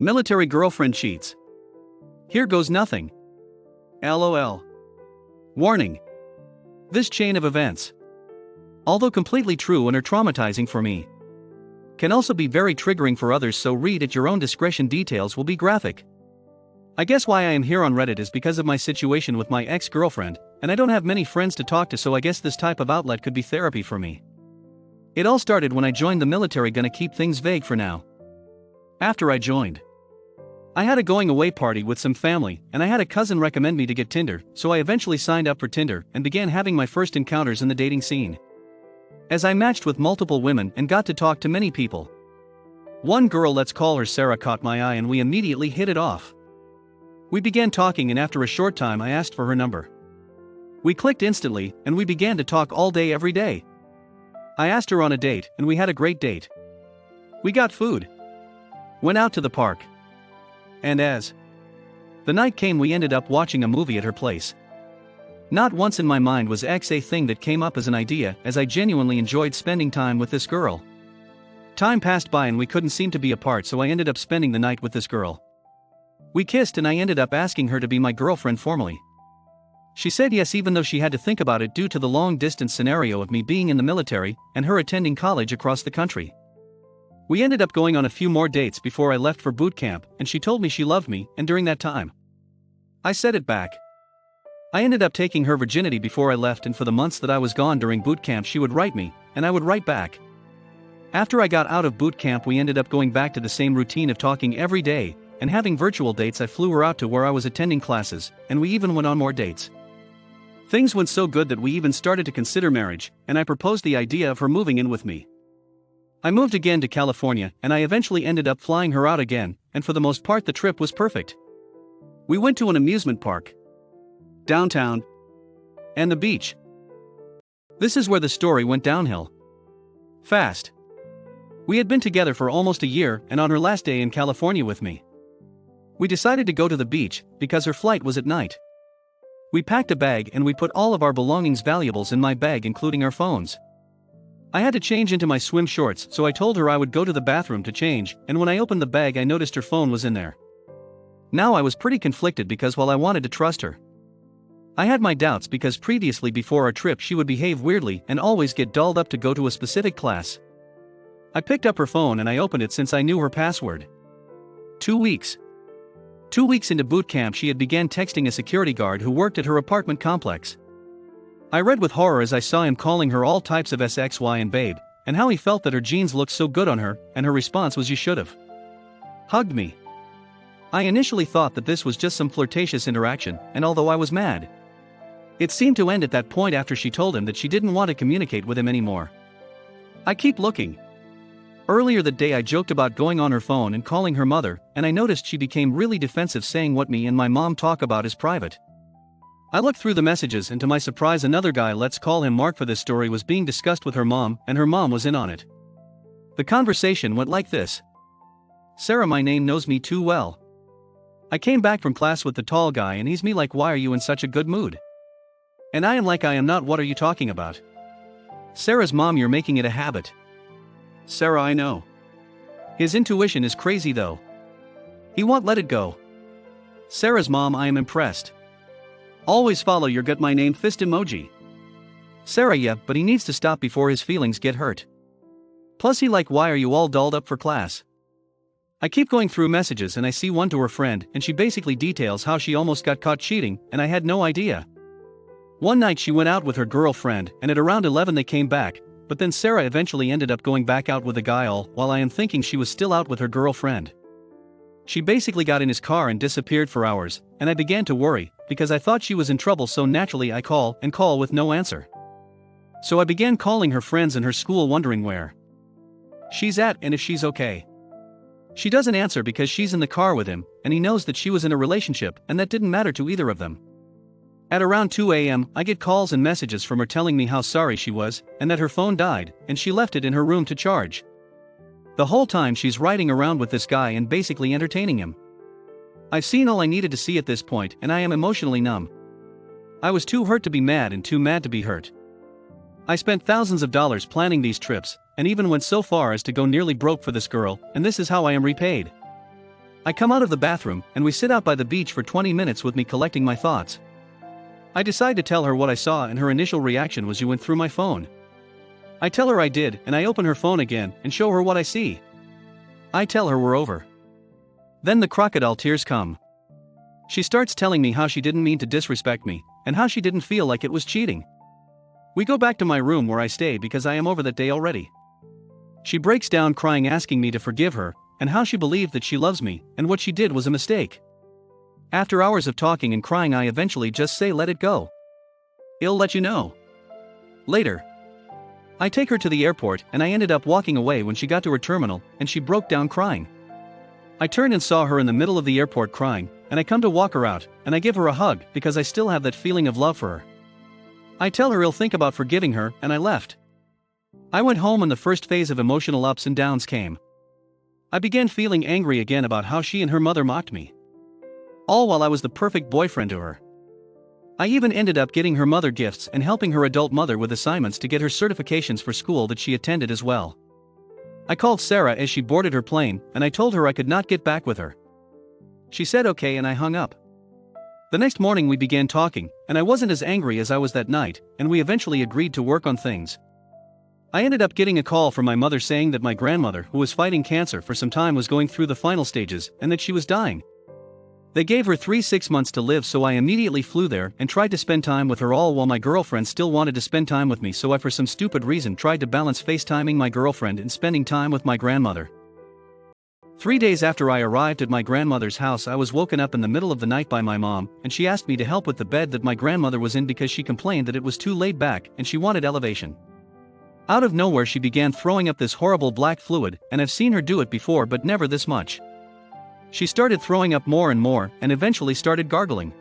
Military girlfriend cheats. Here goes nothing. LOL. Warning. This chain of events, although completely true and are traumatizing for me, can also be very triggering for others, so read at your own discretion. Details will be graphic. I guess why I am here on Reddit is because of my situation with my ex-girlfriend, and I don't have many friends to talk to, so I guess this type of outlet could be therapy for me. It all started when I joined the military. Gonna keep things vague for now. After I joined, I had a going away party with some family, and I had a cousin recommend me to get Tinder, so I eventually signed up for Tinder and began having my first encounters in the dating scene. As I matched with multiple women and got to talk to many people, one girl, let's call her Sarah, caught my eye and we immediately hit it off. We began talking, and after a short time I asked for her number. We clicked instantly, and we began to talk all day every day. I asked her on a date, and we had a great date. We got food, went out to the park, and as the night came we ended up watching a movie at her place. Not once in my mind was X a thing that came up as an idea, as I genuinely enjoyed spending time with this girl. Time passed by and we couldn't seem to be apart, so I ended up spending the night with this girl. We kissed and I ended up asking her to be my girlfriend formally. She said yes, even though she had to think about it due to the long distance scenario of me being in the military and her attending college across the country. We ended up going on a few more dates before I left for boot camp, and she told me she loved me, and during that time, I said it back. I ended up taking her virginity before I left, and for the months that I was gone during boot camp she would write me, and I would write back. After I got out of boot camp we ended up going back to the same routine of talking every day and having virtual dates. I flew her out to where I was attending classes, and we even went on more dates. Things went so good that we even started to consider marriage, and I proposed the idea of her moving in with me. I moved again to California, and I eventually ended up flying her out again, and for the most part the trip was perfect. We went to an amusement park, downtown, and the beach. This is where the story went downhill fast. We had been together for almost a year, and on her last day in California with me, we decided to go to the beach because her flight was at night. We packed a bag and we put all of our belongings, valuables in my bag including our phones. I had to change into my swim shorts, so I told her I would go to the bathroom to change, and when I opened the bag I noticed her phone was in there. Now I was pretty conflicted because while I wanted to trust her, I had my doubts because previously before our trip she would behave weirdly and always get dolled up to go to a specific class. I picked up her phone and I opened it since I knew her password. 2 weeks. 2 weeks into boot camp she had began texting a security guard who worked at her apartment complex. I read with horror as I saw him calling her all types of SXY and babe, and how he felt that her jeans looked so good on her, and her response was, "You should've hugged me." I initially thought that this was just some flirtatious interaction, and although I was mad, it seemed to end at that point after she told him that she didn't want to communicate with him anymore. I keep looking. Earlier that day I joked about going on her phone and calling her mother, and I noticed she became really defensive, saying what me and my mom talk about is private. I looked through the messages and to my surprise another guy, let's call him Mark for this story, was being discussed with her mom, and her mom was in on it. The conversation went like this: "Sarah, my name knows me too well. I came back from class with the tall guy and he's me like, why are you in such a good mood? And I am like, I am not, what are you talking about? Sarah's mom, you're making it a habit. Sarah, I know. His intuition is crazy though. He won't let it go. Sarah's mom, I am impressed. Always follow your gut, my name, fist emoji. Sarah, yeah, but he needs to stop before his feelings get hurt. Plus he like, why are you all dolled up for class?" I keep going through messages and I see one to her friend, and she basically details how she almost got caught cheating, and I had no idea. One night she went out with her girlfriend, and at around 11 they came back, but then Sarah eventually ended up going back out with a guy, all while I am thinking she was still out with her girlfriend. She basically got in his car and disappeared for hours, and I began to worry, because I thought she was in trouble, so naturally I call with no answer. So I began calling her friends and her school, wondering where she's at and if she's okay. She doesn't answer because she's in the car with him, and he knows that she was in a relationship, and that didn't matter to either of them. At around 2 a.m., I get calls and messages from her telling me how sorry she was, and that her phone died, and she left it in her room to charge. The whole time she's riding around with this guy and basically entertaining him. I've seen all I needed to see at this point, and I am emotionally numb. I was too hurt to be mad and too mad to be hurt. I spent thousands of dollars planning these trips, and even went so far as to go nearly broke for this girl, and this is how I am repaid. I come out of the bathroom, and we sit out by the beach for 20 minutes with me collecting my thoughts. I decide to tell her what I saw, and her initial reaction was, "You went through my phone." I tell her I did, and I open her phone again and show her what I see. I tell her we're over. Then the crocodile tears come. She starts telling me how she didn't mean to disrespect me, and how she didn't feel like it was cheating. We go back to my room where I stay because I am over that day already. She breaks down crying, asking me to forgive her, and how she believed that she loves me, and what she did was a mistake. After hours of talking and crying, I eventually just say, "Let it go. I'll let you know later." I take her to the airport, and I ended up walking away when she got to her terminal, and she broke down crying. I turned and saw her in the middle of the airport crying, and I come to walk her out, and I give her a hug because I still have that feeling of love for her. I tell her I'll think about forgiving her, and I left. I went home, and the first phase of emotional ups and downs came. I began feeling angry again about how she and her mother mocked me. All while I was the perfect boyfriend to her. I even ended up getting her mother gifts and helping her adult mother with assignments to get her certifications for school that she attended as well. I called Sarah as she boarded her plane, and I told her I could not get back with her. She said okay, and I hung up. The next morning we began talking, and I wasn't as angry as I was that night, and we eventually agreed to work on things. I ended up getting a call from my mother saying that my grandmother, who was fighting cancer for some time, was going through the final stages and that she was dying. They gave her 6 months to live, so I immediately flew there and tried to spend time with her, all while my girlfriend still wanted to spend time with me, so I for some stupid reason tried to balance FaceTiming my girlfriend and spending time with my grandmother. 3 days after I arrived at my grandmother's house, I was woken up in the middle of the night by my mom, and she asked me to help with the bed that my grandmother was in because she complained that it was too laid back and she wanted elevation. Out of nowhere she began throwing up this horrible black fluid, and I've seen her do it before but never this much. She started throwing up more and more, and eventually started gargling.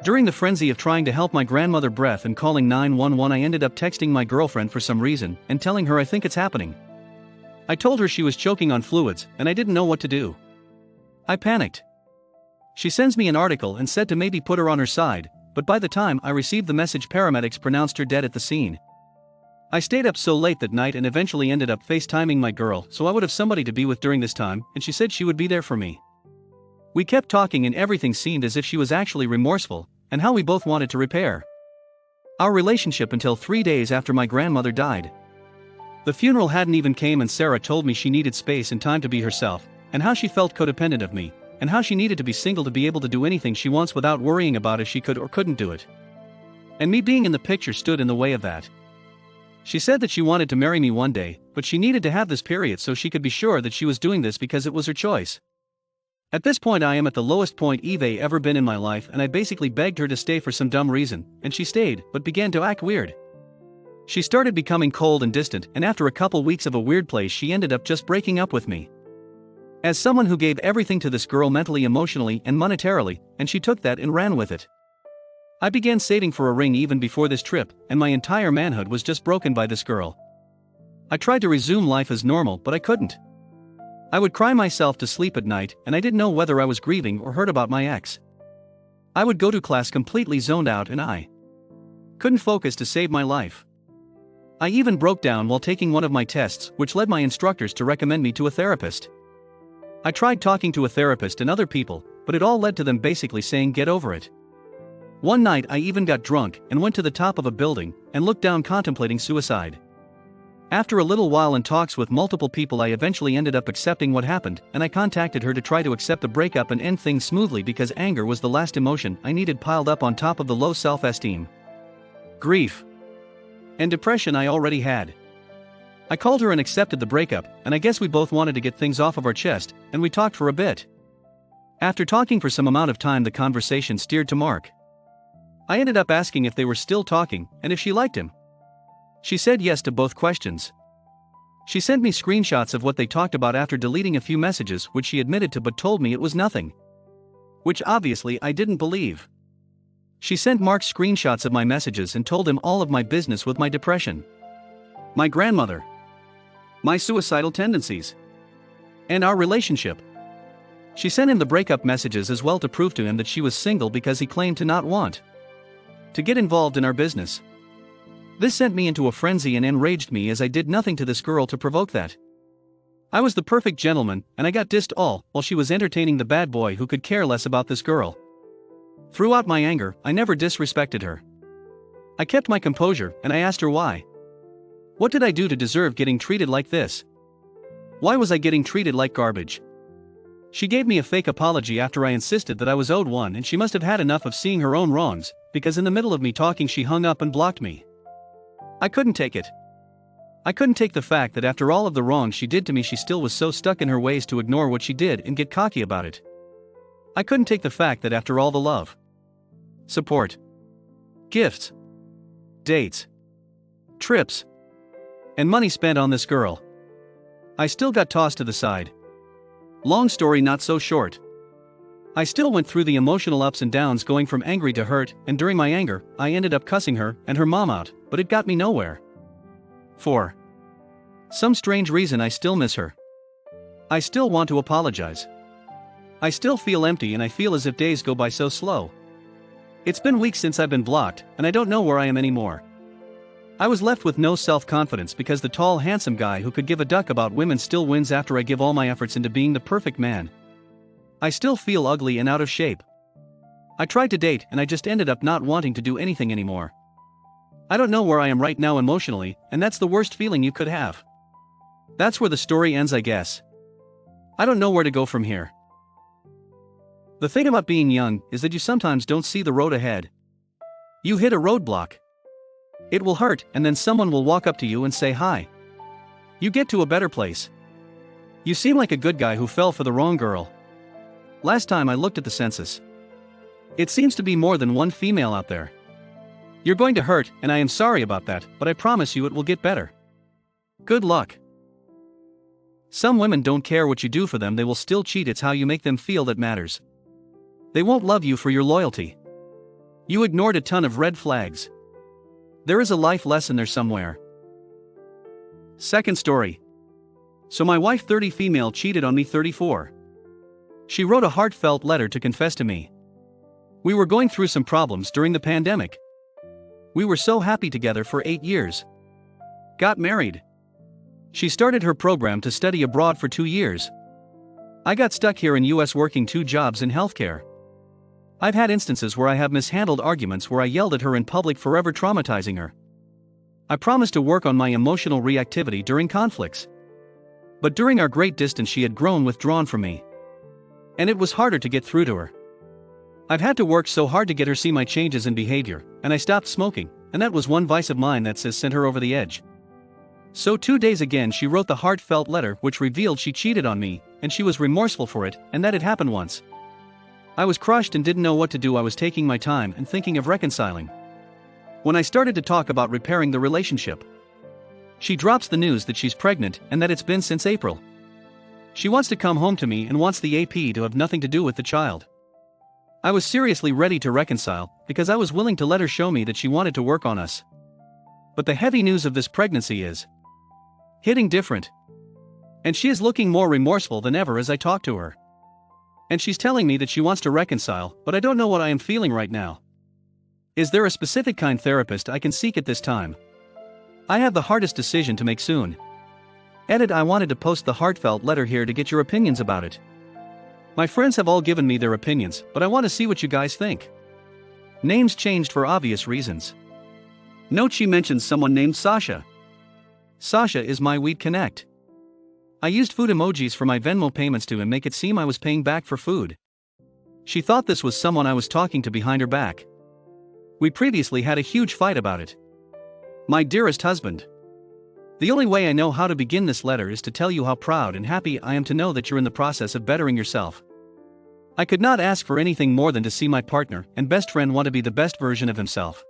During the frenzy of trying to help my grandmother breath and calling 911, I ended up texting my girlfriend for some reason and telling her I think it's happening. I told her she was choking on fluids, and I didn't know what to do. I panicked. She sends me an article and said to maybe put her on her side, but by the time I received the message, paramedics pronounced her dead at the scene. I stayed up so late that night and eventually ended up FaceTiming my girl so I would have somebody to be with during this time, and she said she would be there for me. We kept talking and everything seemed as if she was actually remorseful, and how we both wanted to repair our relationship until 3 days after my grandmother died. The funeral hadn't even came, and Sarah told me she needed space and time to be herself, and how she felt codependent of me, and how she needed to be single to be able to do anything she wants without worrying about if she could or couldn't do it. And me being in the picture stood in the way of that. She said that she wanted to marry me one day, but she needed to have this period so she could be sure that she was doing this because it was her choice. At this point I am at the lowest point I've ever been in my life, and I basically begged her to stay for some dumb reason, and she stayed, but began to act weird. She started becoming cold and distant, and after a couple weeks of a weird place she ended up just breaking up with me. As someone who gave everything to this girl mentally, emotionally, and monetarily, and she took that and ran with it. I began saving for a ring even before this trip, and my entire manhood was just broken by this girl. I tried to resume life as normal, but I couldn't. I would cry myself to sleep at night, and I didn't know whether I was grieving or hurt about my ex. I would go to class completely zoned out, and I couldn't focus to save my life. I even broke down while taking one of my tests, which led my instructors to recommend me to a therapist. I tried talking to a therapist and other people, but it all led to them basically saying get over it. One night I even got drunk and went to the top of a building and looked down contemplating suicide. After a little while and talks with multiple people, I eventually ended up accepting what happened, and I contacted her to try to accept the breakup and end things smoothly because anger was the last emotion I needed piled up on top of the low self-esteem, grief, and depression I already had. I called her and accepted the breakup, and I guess we both wanted to get things off of our chest, and we talked for a bit. After talking for some amount of time, the conversation steered to Mark. I ended up asking if they were still talking and if she liked him. She said yes to both questions. She sent me screenshots of what they talked about after deleting a few messages, which she admitted to but told me it was nothing, which obviously I didn't believe. She sent Mark screenshots of my messages and told him all of my business with my depression, my grandmother, my suicidal tendencies, and our relationship. She sent him the breakup messages as well to prove to him that she was single because he claimed to not want to get involved in our business. This sent me into a frenzy and enraged me as I did nothing to this girl to provoke that. I was the perfect gentleman, and I got dissed all while she was entertaining the bad boy who could care less about this girl. Throughout my anger, I never disrespected her. I kept my composure, and I asked her why. What did I do to deserve getting treated like this? Why was I getting treated like garbage? She gave me a fake apology after I insisted that I was owed one, and she must have had enough of seeing her own wrongs, because in the middle of me talking she hung up and blocked me. I couldn't take it. I couldn't take the fact that after all of the wrong she did to me she still was so stuck in her ways to ignore what she did and get cocky about it. I couldn't take the fact that after all the love, support, gifts, dates, trips, and money spent on this girl, I still got tossed to the side. Long story not so short. I still went through the emotional ups and downs, going from angry to hurt, and during my anger, I ended up cussing her and her mom out, but it got me nowhere. For some strange reason I still miss her. I still want to apologize. I still feel empty, and I feel as if days go by so slow. It's been weeks since I've been blocked, and I don't know where I am anymore. I was left with no self-confidence because the tall, handsome guy who could give a duck about women still wins after I give all my efforts into being the perfect man. I still feel ugly and out of shape. I tried to date, and I just ended up not wanting to do anything anymore. I don't know where I am right now emotionally, and that's the worst feeling you could have. That's where the story ends, I guess. I don't know where to go from here. The thing about being young is that you sometimes don't see the road ahead. You hit a roadblock. It will hurt, and then someone will walk up to you and say hi. You get to a better place. You seem like a good guy who fell for the wrong girl. Last time I looked at the census, it seems to be more than one female out there. You're going to hurt, and I am sorry about that, but I promise you it will get better. Good luck. Some women don't care what you do for them, they will still cheat. It's how you make them feel that matters. They won't love you for your loyalty. You ignored a ton of red flags. There is a life lesson there somewhere. Second story. So my wife, 30 female, cheated on me, 34. She wrote a heartfelt letter to confess to me. We were going through some problems during the pandemic. We were so happy together for 8 years. Got married. She started her program to study abroad for 2 years. I got stuck here in US working 2 jobs in healthcare. I've had instances where I have mishandled arguments where I yelled at her in public, forever traumatizing her. I promised to work on my emotional reactivity during conflicts. But during our great distance she had grown withdrawn from me. And it was harder to get through to her. I've had to work so hard to get her see my changes in behavior, and I stopped smoking, and that was one vice of mine that sent her over the edge. So 2 days again she wrote the heartfelt letter which revealed she cheated on me, and she was remorseful for it, and that it happened once. I was crushed and didn't know what to do. I was taking my time and thinking of reconciling. When I started to talk about repairing the relationship, she drops the news that she's pregnant and that it's been since April. She wants to come home to me and wants the AP to have nothing to do with the child. I was seriously ready to reconcile because I was willing to let her show me that she wanted to work on us. But the heavy news of this pregnancy is hitting different. And she is looking more remorseful than ever as I talk to her. And she's telling me that she wants to reconcile, but I don't know what I am feeling right now. Is there a specific kind therapist I can seek at this time? I have the hardest decision to make soon. Edit. I wanted to post the heartfelt letter here to get your opinions about it. My friends have all given me their opinions, but I want to see what you guys think. Names changed for obvious reasons. Note: she mentions someone named Sasha. Sasha is my Weed Connect. I used food emojis for my Venmo payments to him, make it seem I was paying back for food. She thought this was someone I was talking to behind her back. We previously had a huge fight about it. My dearest husband, the only way I know how to begin this letter is to tell you how proud and happy I am to know that you're in the process of bettering yourself. I could not ask for anything more than to see my partner and best friend want to be the best version of himself.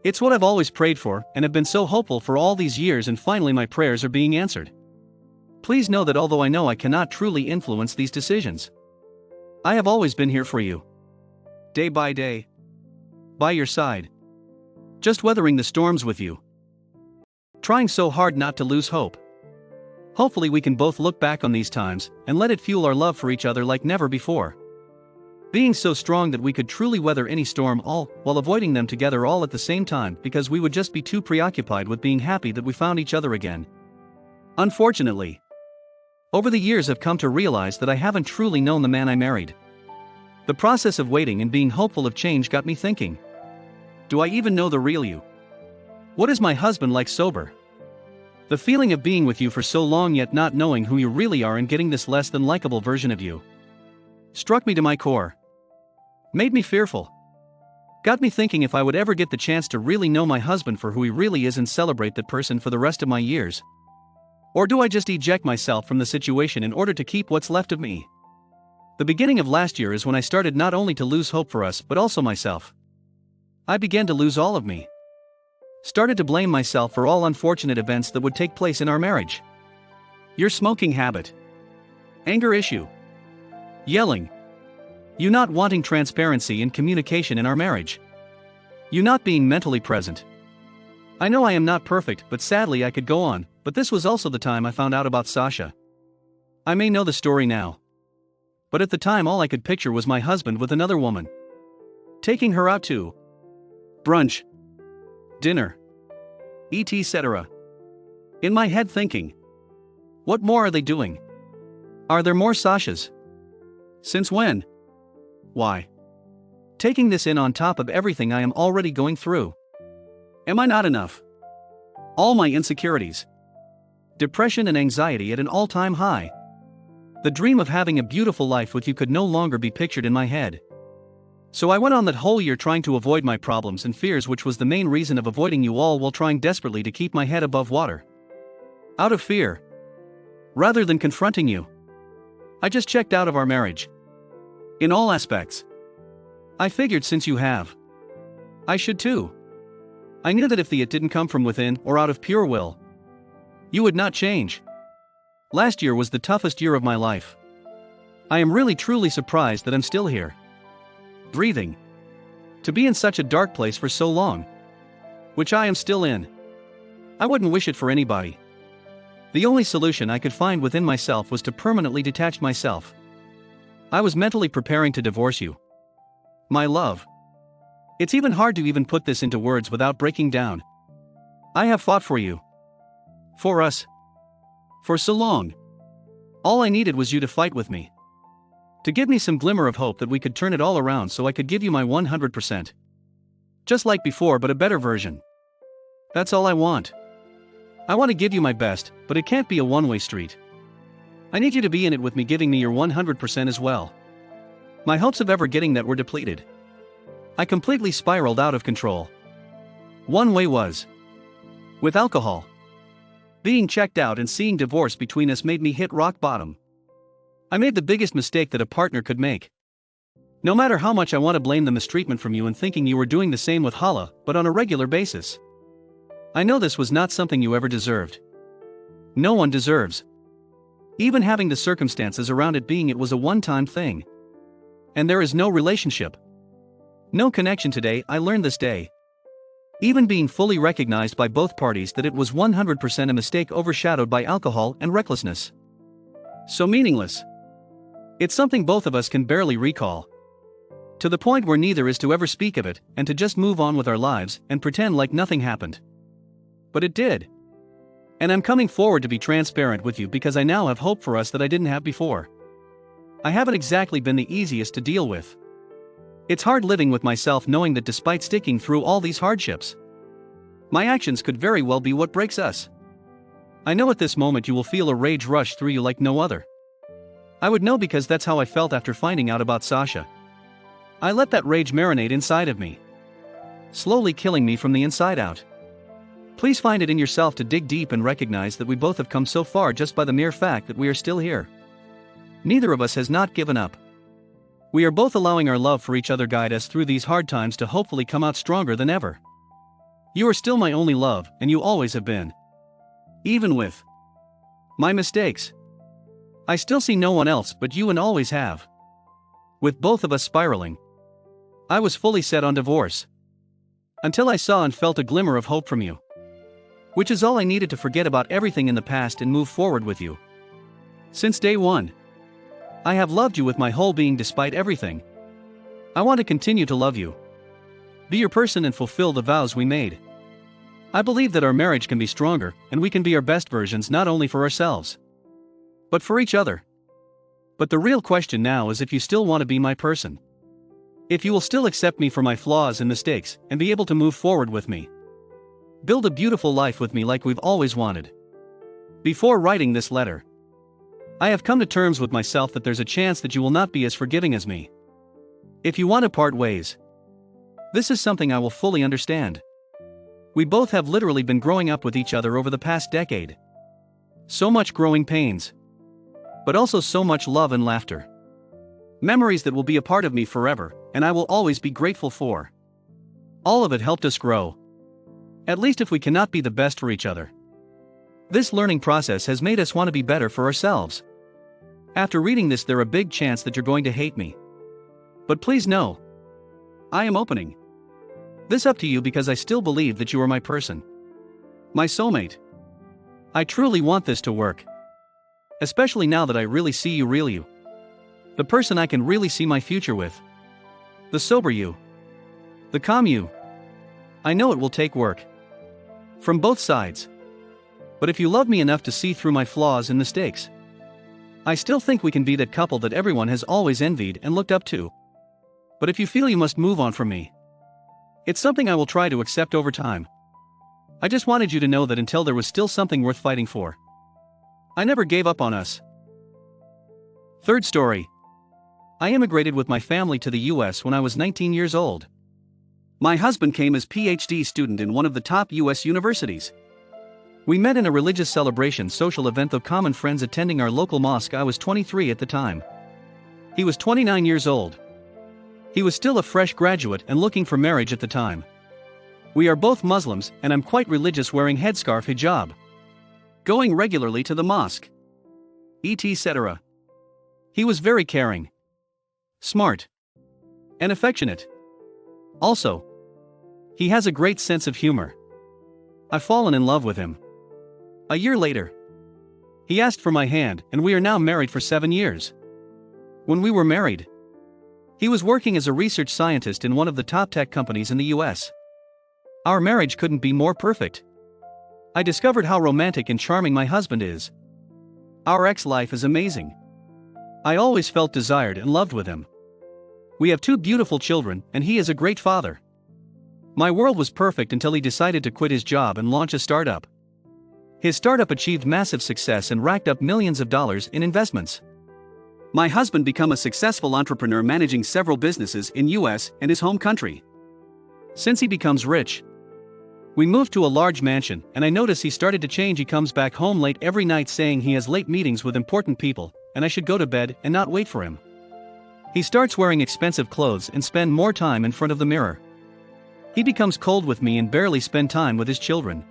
It's what I've always prayed for and have been so hopeful for all these years, and finally my prayers are being answered. Please know that although I know I cannot truly influence these decisions, I have always been here for you. Day by day. By your side. Just weathering the storms with you. Trying so hard not to lose hope. Hopefully we can both look back on these times and let it fuel our love for each other like never before. Being so strong that we could truly weather any storm, all while avoiding them together all at the same time, because we would just be too preoccupied with being happy that we found each other again. Unfortunately, Over the years I've come to realize that I haven't truly known the man I married. The process of waiting and being hopeful of change got me thinking. Do I even know the real you? What is my husband like sober? The feeling of being with you for so long yet not knowing who you really are and getting this less than likable version of you struck me to my core. Made me fearful. Got me thinking if I would ever get the chance to really know my husband for who he really is and celebrate that person for the rest of my years. Or do I just eject myself from the situation in order to keep what's left of me? The beginning of last year is when I started not only to lose hope for us but also myself. I began to lose all of me. Started to blame myself for all unfortunate events that would take place in our marriage. Your smoking habit. Anger issue. Yelling. You not wanting transparency and communication in our marriage. You not being mentally present. I know I am not perfect, but sadly I could go on, but this was also the time I found out about Sasha. I may know the story now. But at the time all I could picture was my husband with another woman. Taking her out to brunch, dinner, etc. In my head thinking, what more are they doing? Are there more Sashas? Since when? Why? Taking this in on top of everything I am already going through. Am I not enough? All my insecurities. Depression and anxiety at an all-time high. The dream of having a beautiful life with you could no longer be pictured in my head. So I went on that whole year trying to avoid my problems and fears, which was the main reason of avoiding you all, while trying desperately to keep my head above water. Out of fear. Rather than confronting you. I just checked out of our marriage. In all aspects. I figured since you have, I should too. I knew that if it didn't come from within or out of pure will, you would not change. Last year was the toughest year of my life. I am really truly surprised that I'm still here. Breathing. To be in such a dark place for so long. Which I am still in. I wouldn't wish it for anybody. The only solution I could find within myself was to permanently detach myself. I was mentally preparing to divorce you. My love. It's even hard to even put this into words without breaking down. I have fought for you. For us. For so long. All I needed was you to fight with me. To give me some glimmer of hope that we could turn it all around so I could give you my 100%. Just like before, but a better version. That's all I want. I want to give you my best, but it can't be a one-way street. I need you to be in it with me, giving me your 100% as well. My hopes of ever getting that were depleted. I completely spiraled out of control. One way was with alcohol. Being checked out and seeing divorce between us made me hit rock bottom. I made the biggest mistake that a partner could make. No matter how much I want to blame the mistreatment from you and thinking you were doing the same with Hala, but on a regular basis. I know this was not something you ever deserved. No one deserves. Even having the circumstances around it being it was a one-time thing. And there is no relationship. No connection today, I learned this day. Even being fully recognized by both parties that it was 100% a mistake overshadowed by alcohol and recklessness. So meaningless. It's something both of us can barely recall. To the point where neither is to ever speak of it and to just move on with our lives and pretend like nothing happened. But it did. And I'm coming forward to be transparent with you because I now have hope for us that I didn't have before. I haven't exactly been the easiest to deal with. It's hard living with myself knowing that despite sticking through all these hardships, my actions could very well be what breaks us. I know at this moment you will feel a rage rush through you like no other. I would know because that's how I felt after finding out about Sasha. I let that rage marinate inside of me, slowly killing me from the inside out. Please find it in yourself to dig deep and recognize that we both have come so far just by the mere fact that we are still here. Neither of us has not given up. We are both allowing our love for each other guide us through these hard times to hopefully come out stronger than ever. You are still my only love, and you always have been. Even with my mistakes, I still see no one else but you and always have. With both of us spiraling, I was fully set on divorce. Until I saw and felt a glimmer of hope from you. Which is all I needed to forget about everything in the past and move forward with you. Since day one, I have loved you with my whole being despite everything. I want to continue to love you. Be your person and fulfill the vows we made. I believe that our marriage can be stronger and we can be our best versions not only for ourselves, but for each other. But the real question now is if you still want to be my person. If you will still accept me for my flaws and mistakes and be able to move forward with me. Build a beautiful life with me like we've always wanted. Before writing this letter, I have come to terms with myself that there's a chance that you will not be as forgiving as me. If you want to part ways, this is something I will fully understand. We both have literally been growing up with each other over the past decade. So much growing pains, but also so much love and laughter. Memories that will be a part of me forever, and I will always be grateful for. All of it helped us grow. At least if we cannot be the best for each other. This learning process has made us want to be better for ourselves. After reading this, there's a big chance that you're going to hate me. But please know, I am opening this up to you because I still believe that you are my person. My soulmate. I truly want this to work. Especially now that I really see you, real you. The person I can really see my future with. The sober you. The calm you. I know it will take work. From both sides. But if you love me enough to see through my flaws and mistakes, I still think we can be that couple that everyone has always envied and looked up to. But if you feel you must move on from me, it's something I will try to accept over time. I just wanted you to know that until there was still something worth fighting for, I never gave up on us. Third story. I immigrated with my family to the US when I was 19 years old. My husband came as PhD student in one of the top US universities. We met in a religious celebration social event of common friends attending our local mosque. I was 23 at the time. He was 29 years old. He was still a fresh graduate and looking for marriage at the time. We are both Muslims and I'm quite religious, wearing headscarf hijab. Going regularly to the mosque. Etc. He was very caring, smart, and affectionate. Also, he has a great sense of humor. I've fallen in love with him. A year later, he asked for my hand and we are now married for 7 years. When we were married, he was working as a research scientist in one of the top tech companies in the US. Our marriage couldn't be more perfect. I discovered how romantic and charming my husband is. Our ex-life is amazing. I always felt desired and loved with him. We have 2 beautiful children and he is a great father. My world was perfect until he decided to quit his job and launch a startup. His startup achieved massive success and racked up millions of dollars in investments. My husband became a successful entrepreneur managing several businesses in US and his home country. Since he becomes rich, we moved to a large mansion and I notice he started to change. He comes back home late every night saying he has late meetings with important people and I should go to bed and not wait for him. He starts wearing expensive clothes and spend more time in front of the mirror. He becomes cold with me and barely spend time with his children.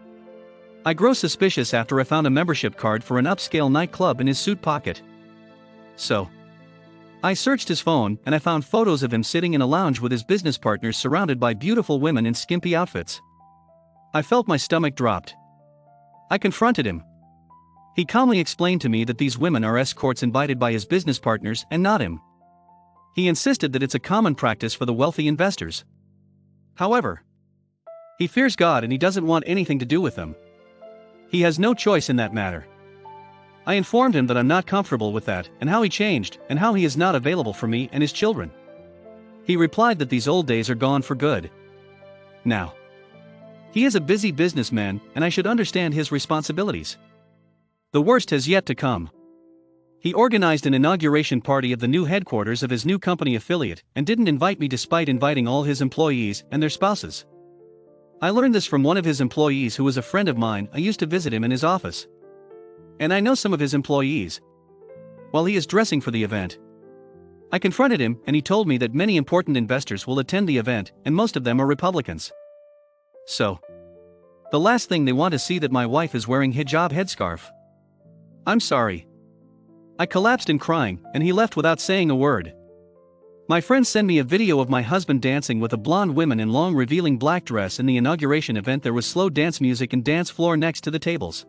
I grow suspicious after I found a membership card for an upscale nightclub in his suit pocket. So, I searched his phone and I found photos of him sitting in a lounge with his business partners surrounded by beautiful women in skimpy outfits. I felt my stomach dropped. I confronted him. He calmly explained to me that these women are escorts invited by his business partners and not him. He insisted that it's a common practice for the wealthy investors. However, he fears God and he doesn't want anything to do with them. He has no choice in that matter. I informed him that I'm not comfortable with that and how he changed and how he is not available for me and his children. He replied that these old days are gone for good. Now, he is a busy businessman and I should understand his responsibilities. The worst has yet to come. He organized an inauguration party of the new headquarters of his new company affiliate and didn't invite me despite inviting all his employees and their spouses. I learned this from one of his employees who was a friend of mine. I used to visit him in his office. And I know some of his employees. While he is dressing for the event, I confronted him and he told me that many important investors will attend the event and most of them are Republicans. So, the last thing they want to see that my wife is wearing hijab headscarf. I'm sorry. I collapsed in crying and he left without saying a word. My friends sent me a video of my husband dancing with a blonde woman in long revealing black dress in the inauguration event. There was slow dance music and dance floor next to the tables.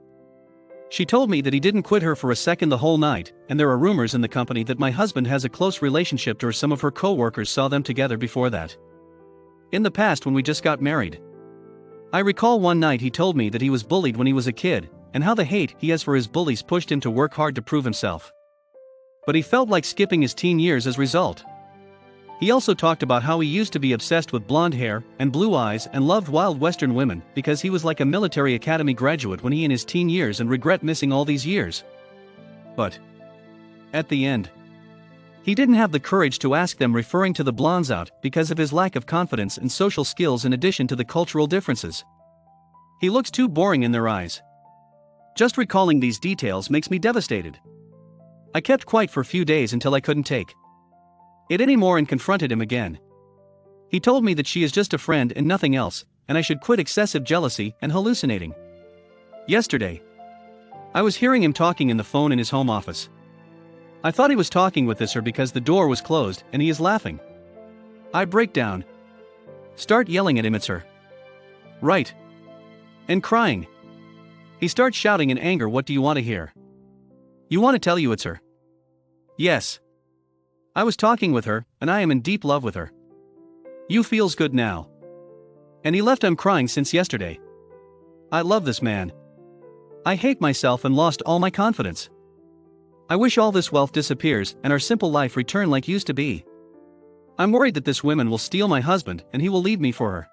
She told me that he didn't quit her for a second the whole night, and there are rumors in the company that my husband has a close relationship to her. Some of her co-workers saw them together before that. In the past when we just got married. I recall one night he told me that he was bullied when he was a kid, and how the hate he has for his bullies pushed him to work hard to prove himself. But he felt like skipping his teen years as a result. He also talked about how he used to be obsessed with blonde hair and blue eyes and loved wild Western women because he was like a military academy graduate when he in his teen years and regret missing all these years. But at the end, he didn't have the courage to ask them, referring to the blondes out because of his lack of confidence and social skills in addition to the cultural differences. He looks too boring in their eyes. Just recalling these details makes me devastated. I kept quiet for a few days until I couldn't take it anymore and confronted him again. He told me that she is just a friend and nothing else, and I should quit excessive jealousy and hallucinating. Yesterday, I was hearing him talking in the phone in his home office. I thought he was talking with her because the door was closed and he is laughing. I break down. Start yelling at him, it's her. Right. And crying. He starts shouting in anger, what do you want to hear? You want to tell you it's her? Yes. I was talking with her, and I am in deep love with her. You feels good now. And he left. I'm crying since yesterday. I love this man. I hate myself and lost all my confidence. I wish all this wealth disappears and our simple life return like used to be. I'm worried that this woman will steal my husband and he will leave me for her.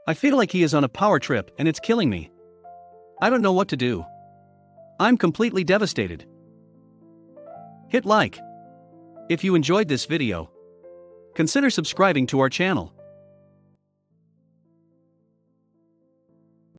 I feel like he is on a power trip and it's killing me. I don't know what to do. I'm completely devastated. Hit like if you enjoyed this video. Consider subscribing to our channel.